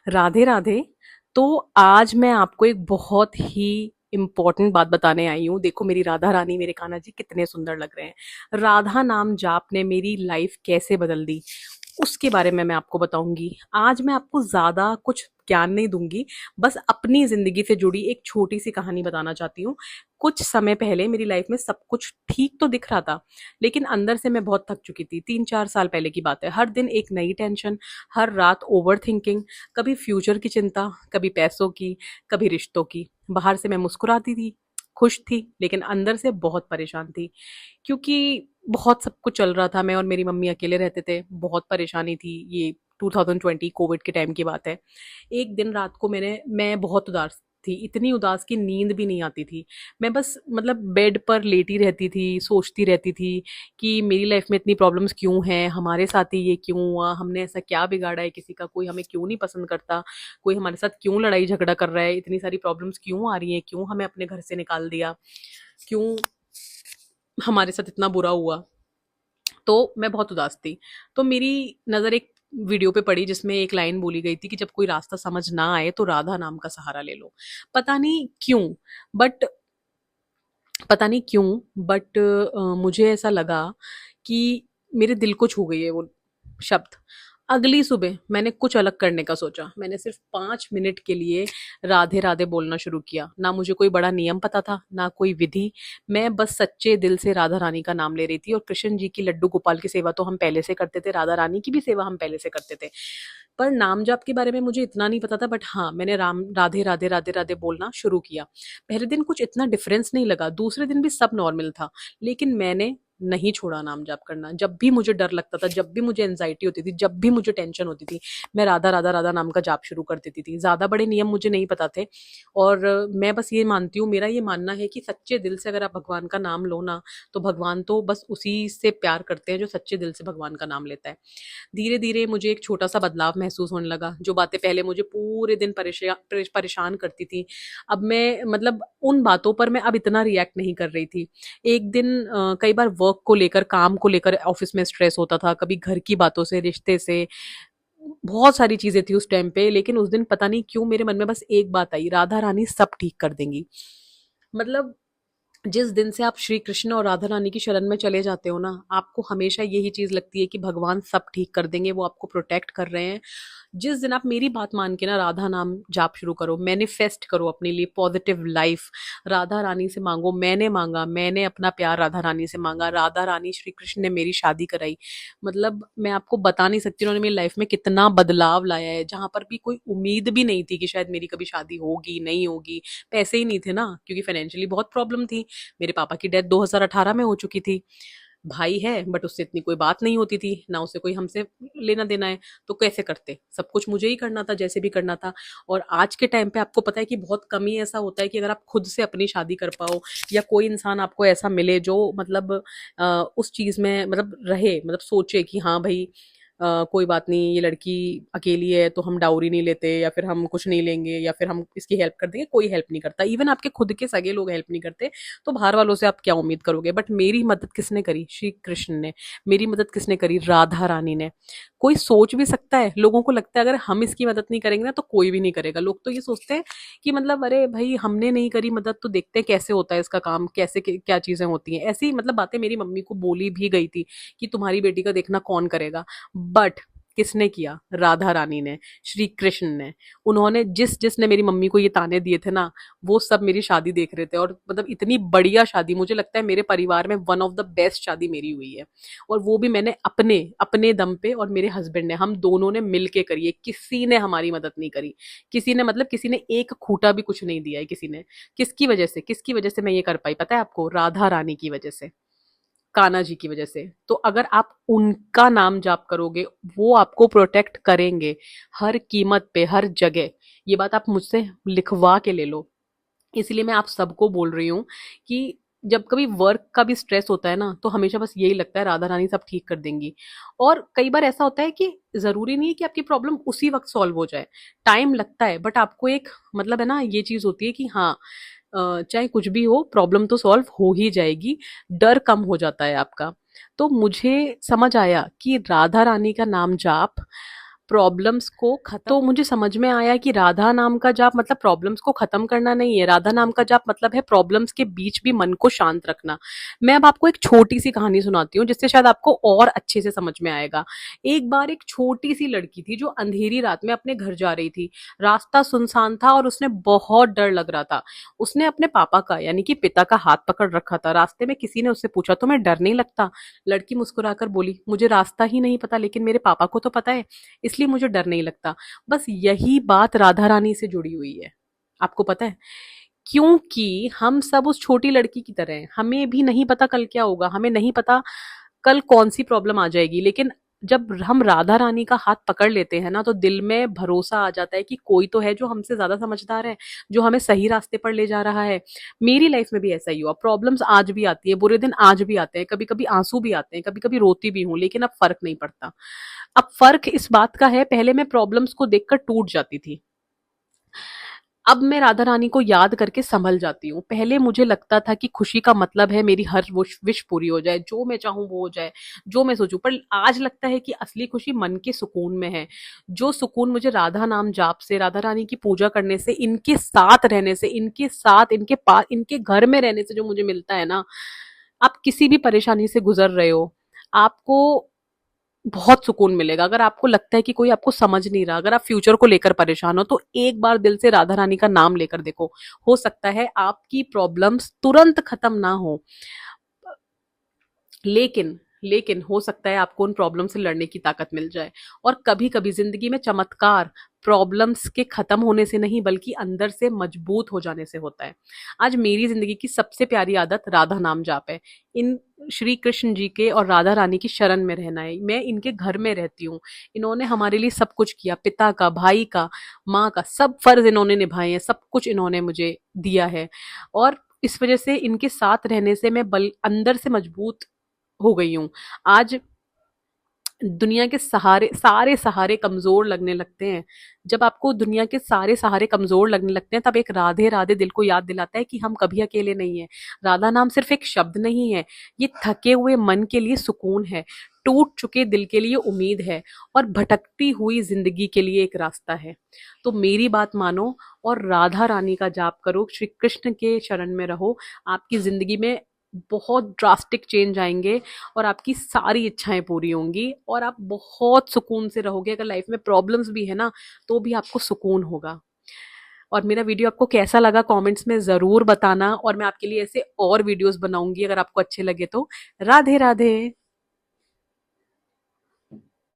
राधे राधे। तो आज मैं आपको एक बहुत ही इम्पोर्टेंट बात बताने आई हूँ। देखो, मेरी राधा रानी, मेरे कान्हा जी कितने सुंदर लग रहे हैं। राधा नाम जाप ने मेरी लाइफ कैसे बदल दी, उसके बारे में मैं आपको बताऊंगी। आज मैं आपको ज्यादा कुछ ज्ञान नहीं दूंगी, बस अपनी जिंदगी से जुड़ी एक छोटी सी कहानी बताना चाहती हूँ। कुछ समय पहले मेरी लाइफ में सब कुछ ठीक तो दिख रहा था, लेकिन अंदर से मैं बहुत थक चुकी थी। 3-4 साल पहले की बात है। हर दिन एक नई टेंशन, हर रात ओवर थिंकिंग, कभी फ्यूचर की चिंता, कभी पैसों की, कभी रिश्तों की। बाहर से मैं मुस्कुराती थी, खुश थी, लेकिन अंदर से बहुत परेशान थी, क्योंकि बहुत सब कुछ चल रहा था। मैं और मेरी मम्मी अकेले रहते थे, बहुत परेशानी थी। ये 2020 कोविड के टाइम की बात है। एक दिन रात को मैं बहुत उदास थी, इतनी उदास कि नींद भी नहीं आती थी। मैं बस मतलब बेड पर लेटी रहती थी, सोचती रहती थी कि मेरी लाइफ में इतनी प्रॉब्लम्स क्यों हैं, हमारे साथ ही ये क्यों हुआ, हमने ऐसा क्या बिगाड़ा है, किसी का कोई हमें क्यों नहीं पसंद करता, कोई हमारे साथ क्यों लड़ाई झगड़ा कर रहा है, इतनी सारी प्रॉब्लम्स क्यों आ रही हैं, क्यों हमें अपने घर से निकाल दिया, क्यों हमारे साथ इतना बुरा हुआ। तो मैं बहुत उदास थी। तो मेरी नज़र एक वीडियो पे पड़ी, जिसमें एक लाइन बोली गई थी कि जब कोई रास्ता समझ ना आए तो राधा नाम का सहारा ले लो। पता नहीं क्यों, बट पता नहीं क्यों बट मुझे ऐसा लगा कि मेरे दिल को छू गई है वो शब्द। अगली सुबह मैंने कुछ अलग करने का सोचा। मैंने सिर्फ 5 मिनट के लिए राधे राधे बोलना शुरू किया। ना मुझे कोई बड़ा नियम पता था, ना कोई विधि। मैं बस सच्चे दिल से राधा रानी का नाम ले रही थी। और कृष्ण जी की लड्डू गोपाल की सेवा तो हम पहले से करते थे, राधा रानी की भी सेवा हम पहले से करते थे। पर नाम जाप के बारे में मुझे इतना नहीं पता था। बट हाँ, मैंने राम राधे राधे राधे राधे बोलना शुरू किया। पहले दिन कुछ इतना डिफरेंस नहीं लगा, दूसरे दिन भी सब नॉर्मल था। लेकिन मैंने नहीं छोड़ा नाम जाप करना। जब भी मुझे डर लगता था, जब भी मुझे एंजाइटी होती थी, जब भी मुझे टेंशन होती थी, मैं राधा राधा राधा नाम का जाप शुरू कर देती थी। ज्यादा बड़े नियम मुझे नहीं पता थे। और मैं बस ये मानती हूँ, मेरा ये मानना है कि सच्चे दिल से अगर आप भगवान का नाम लो ना, तो भगवान तो बस उसी से प्यार करते हैं जो सच्चे दिल से भगवान का नाम लेता है। धीरे धीरे मुझे एक छोटा सा बदलाव महसूस होने लगा। जो बातें पहले मुझे पूरे दिन परेशान करती थी, अब मैं मतलब उन बातों पर मैं अब इतना रिएक्ट नहीं कर रही थी। एक दिन कई बार वर्क को लेकर, काम को लेकर ऑफिस में स्ट्रेस होता था, कभी घर की बातों से, रिश्ते से, बहुत सारी चीजें थी उस टाइम पे। लेकिन उस दिन पता नहीं क्यों मेरे मन में बस एक बात आई, राधा रानी सब ठीक कर देंगी। मतलब जिस दिन से आप श्री कृष्ण और राधा रानी की शरण में चले जाते हो ना, आपको हमेशा यही चीज लगती है कि भगवान सब ठीक कर देंगे, वो आपको प्रोटेक्ट कर रहे हैं। जिस दिन आप मेरी बात मान के ना राधा नाम जाप शुरू करो, मैनिफेस्ट करो अपने लिए पॉजिटिव लाइफ, राधा रानी से मांगो। मैंने मांगा, मैंने अपना प्यार राधा रानी से मांगा, राधा रानी श्री कृष्ण ने मेरी शादी कराई। मतलब मैं आपको बता नहीं सकती उन्होंने मेरी लाइफ में कितना बदलाव लाया है। जहां पर भी कोई उम्मीद भी नहीं थी कि शायद मेरी कभी शादी होगी, नहीं होगी, पैसे ही नहीं थे ना, क्योंकि फाइनेंशियली बहुत प्रॉब्लम थी। मेरे पापा की डेथ 2018 में हो चुकी थी। भाई है, बट उससे इतनी कोई बात नहीं होती थी ना, उसे कोई हमसे लेना देना है। तो कैसे करते, सब कुछ मुझे ही करना था, जैसे भी करना था। और आज के टाइम पे आपको पता है कि बहुत कम ही ऐसा होता है कि अगर आप खुद से अपनी शादी कर पाओ, या कोई इंसान आपको ऐसा मिले जो मतलब उस चीज में मतलब रहे, मतलब सोचे कि हाँ भाई, कोई बात नहीं, ये लड़की अकेली है तो हम डाउरी नहीं लेते, या फिर हम कुछ नहीं लेंगे, या फिर हम इसकी हेल्प कर देंगे। कोई हेल्प नहीं करता, इवन आपके खुद के सगे लोग हेल्प नहीं करते। तो बाहर वालों से आप क्या उम्मीद करोगे। बट मेरी मदद किसने करी, श्री कृष्ण ने। मेरी मदद किसने करी, राधा रानी ने। कोई सोच भी सकता है, लोगों को लगता है अगर हम इसकी मदद नहीं करेंगे ना तो कोई भी नहीं करेगा। लोग तो ये सोचते हैं कि मतलब अरे भाई, हमने नहीं करी मदद तो देखते हैं कैसे होता है इसका काम, कैसे क्या चीजें होती हैं। ऐसी मतलब बातें मेरी मम्मी को बोली भी गई थी कि तुम्हारी बेटी का देखना कौन करेगा। बट किसने किया, राधा रानी ने, श्री कृष्ण ने। उन्होंने जिसने मेरी मम्मी को ये ताने दिए थे ना, वो सब मेरी शादी देख रहे थे। और मतलब इतनी बढ़िया शादी, मुझे लगता है मेरे परिवार में वन ऑफ द बेस्ट शादी मेरी हुई है। और वो भी मैंने अपने अपने दम पे, और मेरे हस्बैंड ने, हम दोनों ने मिलके करी है। किसी ने हमारी मदद नहीं करी। किसी ने मतलब किसी ने एक खूंटा भी कुछ नहीं दिया है किसी ने। किसकी वजह से मैं ये कर पाई पता है आपको, राधा रानी की वजह से, कान्हा जी की वजह से। तो अगर आप उनका नाम जाप करोगे, वो आपको प्रोटेक्ट करेंगे हर कीमत पे, हर जगह। ये बात आप मुझसे लिखवा के ले लो। इसलिए मैं आप सबको बोल रही हूँ कि जब कभी वर्क का भी स्ट्रेस होता है ना, तो हमेशा बस यही लगता है राधा रानी सब ठीक कर देंगी। और कई बार ऐसा होता है कि जरूरी नहीं है कि आपकी प्रॉब्लम उसी वक्त सॉल्व हो जाए, टाइम लगता है। बट आपको एक मतलब है ना, ये चीज होती है कि हाँ, चाहे कुछ भी हो, प्रॉब्लम तो सॉल्व हो ही जाएगी। डर कम हो जाता है आपका। तो मुझे समझ आया कि राधा रानी का नाम जाप प्रॉब्लम्स को खत्म, तो मुझे समझ में आया कि राधा नाम का जाप मतलब प्रॉब्लम्स को खत्म करना नहीं है। राधा नाम का जाप मतलब है प्रॉब्लम्स के बीच भी मन को शांत रखना। मैं अब आपको एक छोटी सी कहानी सुनाती हूँ जिससे शायद आपको और अच्छे से समझ में आएगा। एक बार एक छोटी सी लड़की थी जो अंधेरी रात में अपने घर जा रही थी। रास्ता सुनसान था और उसने बहुत डर लग रहा था। उसने अपने पापा का यानी कि पिता का हाथ पकड़ रखा था। रास्ते में किसी ने उससे पूछा, तुम्हें डर नहीं लगता? लड़की मुस्कुराकर बोली, मुझे रास्ता ही नहीं पता, लेकिन मेरे पापा को तो पता है, इसलिए मुझे डर नहीं लगता। बस यही बात राधा रानी से जुड़ी हुई है। आपको पता है, क्योंकि हम सब उस छोटी लड़की की तरह हैं। हमें भी नहीं पता कल क्या होगा, हमें नहीं पता कल कौन सी प्रॉब्लम आ जाएगी, लेकिन जब हम राधा रानी का हाथ पकड़ लेते हैं ना, तो दिल में भरोसा आ जाता है कि कोई तो है जो हमसे ज्यादा समझदार है, जो हमें सही रास्ते पर ले जा रहा है। मेरी लाइफ में भी ऐसा ही हुआ। प्रॉब्लम्स आज भी आती है, बुरे दिन आज भी आते हैं, कभी कभी आंसू भी आते हैं, कभी कभी रोती भी हूं, लेकिन अब फर्क नहीं पड़ता। अब फर्क इस बात का है, पहले मैं प्रॉब्लम्स को देखकर टूट जाती थी, अब मैं राधा रानी को याद करके संभल जाती हूँ। पहले मुझे लगता था कि खुशी का मतलब है मेरी हर विश विश पूरी हो जाए, जो मैं चाहूँ वो हो जाए, जो मैं सोचूं। पर आज लगता है कि असली खुशी मन के सुकून में है। जो सुकून मुझे राधा नाम जाप से, राधा रानी की पूजा करने से, इनके साथ रहने से, इनके साथ, इनके पास, इनके घर में रहने से जो मुझे मिलता है ना, आप किसी भी परेशानी से गुजर रहे हो, आपको बहुत सुकून मिलेगा। अगर आपको लगता है कि कोई आपको समझ नहीं रहा, अगर आप फ्यूचर को लेकर परेशान हो, तो एक बार दिल से राधा रानी का नाम लेकर देखो। हो सकता है आपकी प्रॉब्लम्स तुरंत खत्म ना हो, लेकिन लेकिन हो सकता है आपको उन प्रॉब्लम से लड़ने की ताकत मिल जाए। और कभी कभी जिंदगी में चमत्कार प्रॉब्लम्स के खत्म होने से नहीं, बल्कि अंदर से मजबूत हो जाने से होता है। आज मेरी जिंदगी की सबसे प्यारी आदत राधा नाम जाप है। इन श्री कृष्ण जी के और राधा रानी की शरण में रहना है। मैं इनके घर में रहती हूँ। इन्होंने हमारे लिए सब कुछ किया, पिता का, भाई का, माँ का, सब फर्ज इन्होंने निभाए हैं, सब कुछ इन्होंने मुझे दिया है। और इस वजह से इनके साथ रहने से मैं बल अंदर से मजबूत हो गई हूँ। आज दुनिया के सहारे, सारे सहारे कमजोर लगने लगते हैं। जब आपको दुनिया के सारे सहारे कमजोर लगने लगते हैं, तब एक राधे राधे दिल को याद दिलाता है कि हम कभी अकेले नहीं हैं। राधा नाम सिर्फ एक शब्द नहीं है, ये थके हुए मन के लिए सुकून है, टूट चुके दिल के लिए उम्मीद है, और भटकती हुई जिंदगी के लिए एक रास्ता है। तो मेरी बात मानो और राधा रानी का जाप करो, श्री कृष्ण के शरण में रहो। आपकी जिंदगी में बहुत ड्रास्टिक चेंज आएंगे और आपकी सारी इच्छाएं पूरी होंगी और आप बहुत सुकून से रहोगे। अगर लाइफ में प्रॉब्लम्स भी है ना, तो भी आपको सुकून होगा। और मेरा वीडियो आपको कैसा लगा कमेंट्स में ज़रूर बताना, और मैं आपके लिए ऐसे और वीडियोस बनाऊंगी अगर आपको अच्छे लगे तो। राधे राधे।